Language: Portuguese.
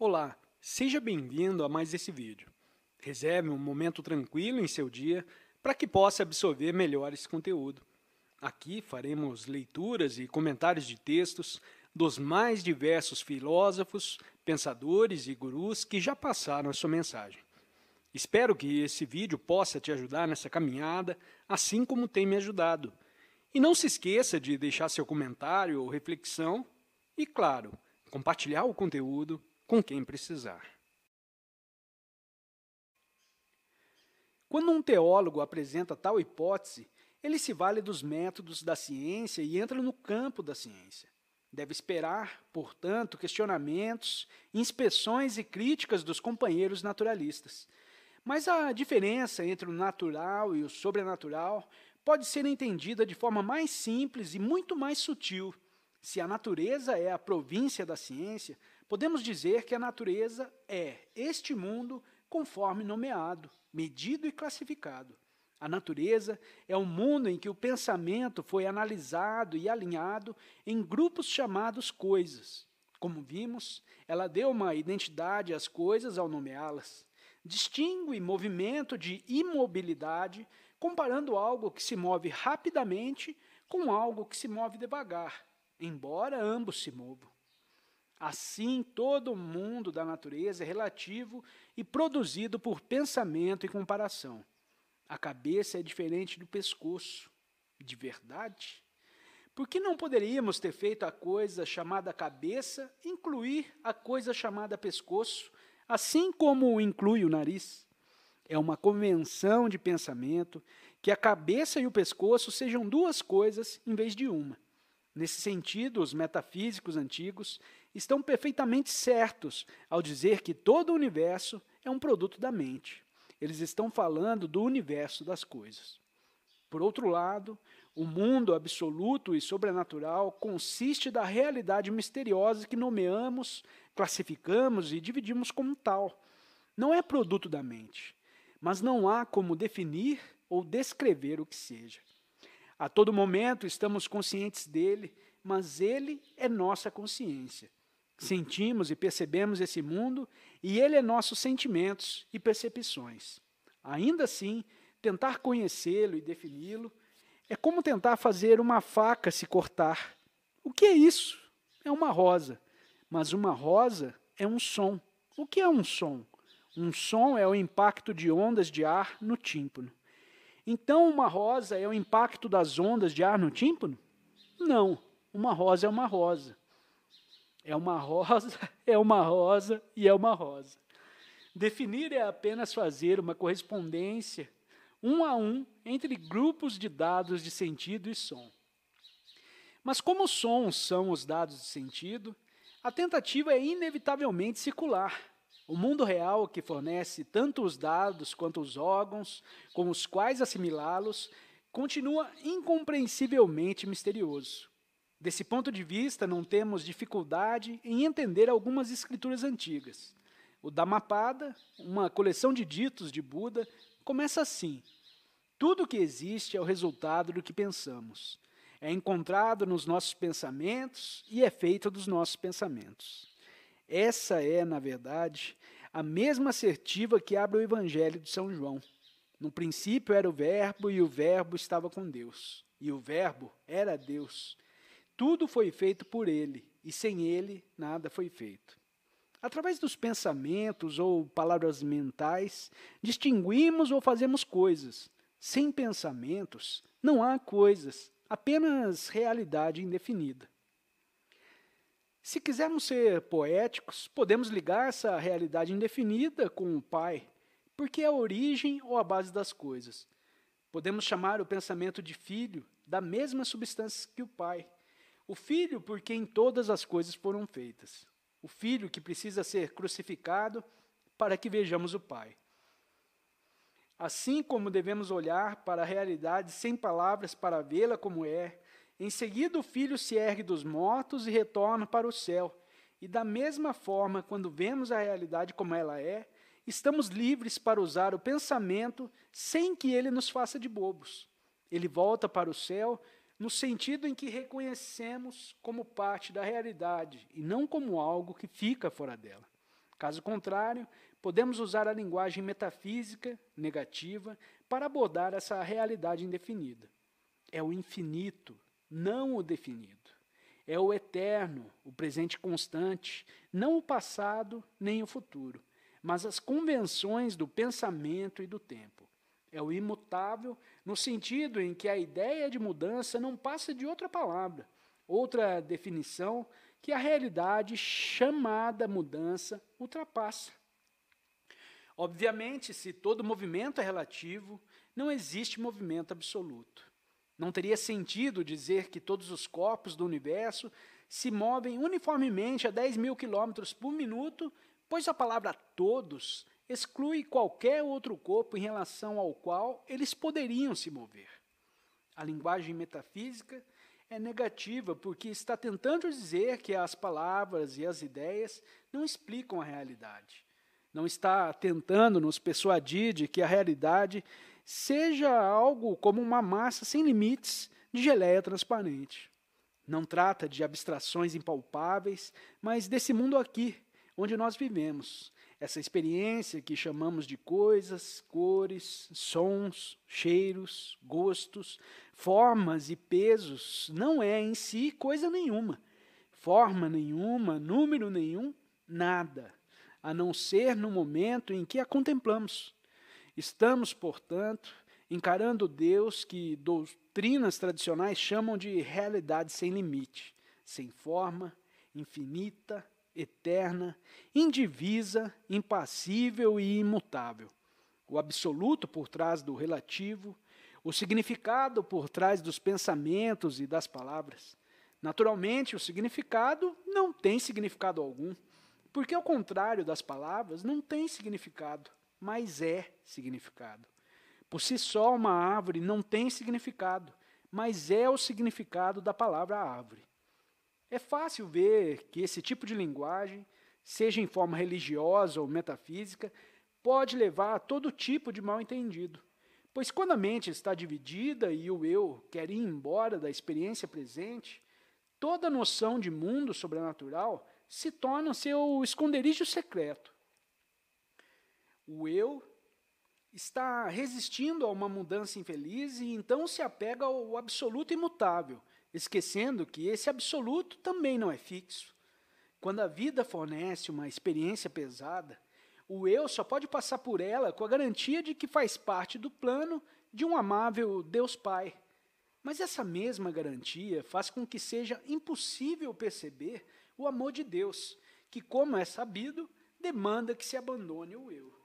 Olá, seja bem-vindo a mais esse vídeo. Reserve um momento tranquilo em seu dia para que possa absorver melhor esse conteúdo. Aqui faremos leituras e comentários de textos dos mais diversos filósofos, pensadores e gurus que já passaram a sua mensagem. Espero que esse vídeo possa te ajudar nessa caminhada, assim como tem me ajudado. E não se esqueça de deixar seu comentário ou reflexão e, claro, compartilhar o conteúdo com quem precisar. Quando um teólogo apresenta tal hipótese, ele se vale dos métodos da ciência e entra no campo da ciência. Deve esperar, portanto, questionamentos, inspeções e críticas dos companheiros naturalistas. Mas a diferença entre o natural e o sobrenatural pode ser entendida de forma mais simples e muito mais sutil. Se a natureza é a província da ciência, podemos dizer que a natureza é este mundo conforme nomeado, medido e classificado. A natureza é um mundo em que o pensamento foi analisado e alinhado em grupos chamados coisas. Como vimos, ela deu uma identidade às coisas ao nomeá-las. Distingue movimento de imobilidade, comparando algo que se move rapidamente com algo que se move devagar, embora ambos se movam. Assim, todo o mundo da natureza é relativo e produzido por pensamento e comparação. A cabeça é diferente do pescoço. De verdade? Por que não poderíamos ter feito a coisa chamada cabeça incluir a coisa chamada pescoço, assim como inclui o nariz? É uma convenção de pensamento que a cabeça e o pescoço sejam duas coisas em vez de uma. Nesse sentido, os metafísicos antigos estão perfeitamente certos ao dizer que todo o universo é um produto da mente. Eles estão falando do universo das coisas. Por outro lado, o mundo absoluto e sobrenatural consiste da realidade misteriosa que nomeamos, classificamos e dividimos como tal. Não é produto da mente, mas não há como definir ou descrever o que seja. A todo momento estamos conscientes dele, mas ele é nossa consciência. Sentimos e percebemos esse mundo e ele é nossos sentimentos e percepções. Ainda assim, tentar conhecê-lo e defini-lo é como tentar fazer uma faca se cortar. O que é isso? É uma rosa, mas uma rosa é um som. O que é um som? Um som é o impacto de ondas de ar no tímpano. Então, uma rosa é o impacto das ondas de ar no tímpano? Não, uma rosa é uma rosa. É uma rosa, é uma rosa e é uma rosa. Definir é apenas fazer uma correspondência, um a um, entre grupos de dados de sentido e som. Mas como sons são os dados de sentido, a tentativa é inevitavelmente circular. O mundo real, que fornece tanto os dados quanto os órgãos com os quais assimilá-los, continua incompreensivelmente misterioso. Desse ponto de vista, não temos dificuldade em entender algumas escrituras antigas. O Dhammapada, uma coleção de ditos de Buda, começa assim: tudo o que existe é o resultado do que pensamos. É encontrado nos nossos pensamentos e é feito dos nossos pensamentos. Essa é, na verdade, a mesma assertiva que abre o Evangelho de São João. No princípio era o Verbo, e o Verbo estava com Deus. E o Verbo era Deus. Tudo foi feito por ele, e sem ele nada foi feito. Através dos pensamentos ou palavras mentais, distinguimos ou fazemos coisas. Sem pensamentos, não há coisas, apenas realidade indefinida. Se quisermos ser poéticos, podemos ligar essa realidade indefinida com o Pai, porque é a origem ou a base das coisas. Podemos chamar o pensamento de filho da mesma substância que o Pai. O Filho por quem todas as coisas foram feitas. O Filho que precisa ser crucificado para que vejamos o Pai. Assim como devemos olhar para a realidade sem palavras para vê-la como é, em seguida o Filho se ergue dos mortos e retorna para o céu. E da mesma forma, quando vemos a realidade como ela é, estamos livres para usar o pensamento sem que ele nos faça de bobos. Ele volta para o céu no sentido em que reconhecemos como parte da realidade e não como algo que fica fora dela. Caso contrário, podemos usar a linguagem metafísica negativa para abordar essa realidade indefinida. É o infinito, não o definido. É o eterno, o presente constante, não o passado nem o futuro, mas as convenções do pensamento e do tempo. É o imutável, no sentido em que a ideia de mudança não passa de outra palavra, outra definição que a realidade chamada mudança ultrapassa. Obviamente, se todo movimento é relativo, não existe movimento absoluto. Não teria sentido dizer que todos os corpos do universo se movem uniformemente a 10.000 km por minuto, pois a palavra todos exclui qualquer outro corpo em relação ao qual eles poderiam se mover. A linguagem metafísica é negativa porque está tentando dizer que as palavras e as ideias não explicam a realidade. Não está tentando nos persuadir de que a realidade seja algo como uma massa sem limites de geleia transparente. Não trata de abstrações impalpáveis, mas desse mundo aqui, onde nós vivemos. Essa experiência que chamamos de coisas, cores, sons, cheiros, gostos, formas e pesos, não é em si coisa nenhuma, forma nenhuma, número nenhum, nada, a não ser no momento em que a contemplamos. Estamos, portanto, encarando Deus que doutrinas tradicionais chamam de realidade sem limite, sem forma, infinita, eterna, indivisa, impassível e imutável. O absoluto por trás do relativo, o significado por trás dos pensamentos e das palavras. Naturalmente, o significado não tem significado algum, porque ao contrário das palavras, não tem significado, mas é significado. Por si só, uma árvore não tem significado, mas é o significado da palavra árvore. É fácil ver que esse tipo de linguagem, seja em forma religiosa ou metafísica, pode levar a todo tipo de mal-entendido. Pois quando a mente está dividida e o eu quer ir embora da experiência presente, toda noção de mundo sobrenatural se torna seu esconderijo secreto. O eu está resistindo a uma mudança infeliz e então se apega ao absoluto imutável, esquecendo que esse absoluto também não é fixo. Quando a vida fornece uma experiência pesada, o eu só pode passar por ela com a garantia de que faz parte do plano de um amável Deus Pai. Mas essa mesma garantia faz com que seja impossível perceber o amor de Deus, que, como é sabido, demanda que se abandone o eu.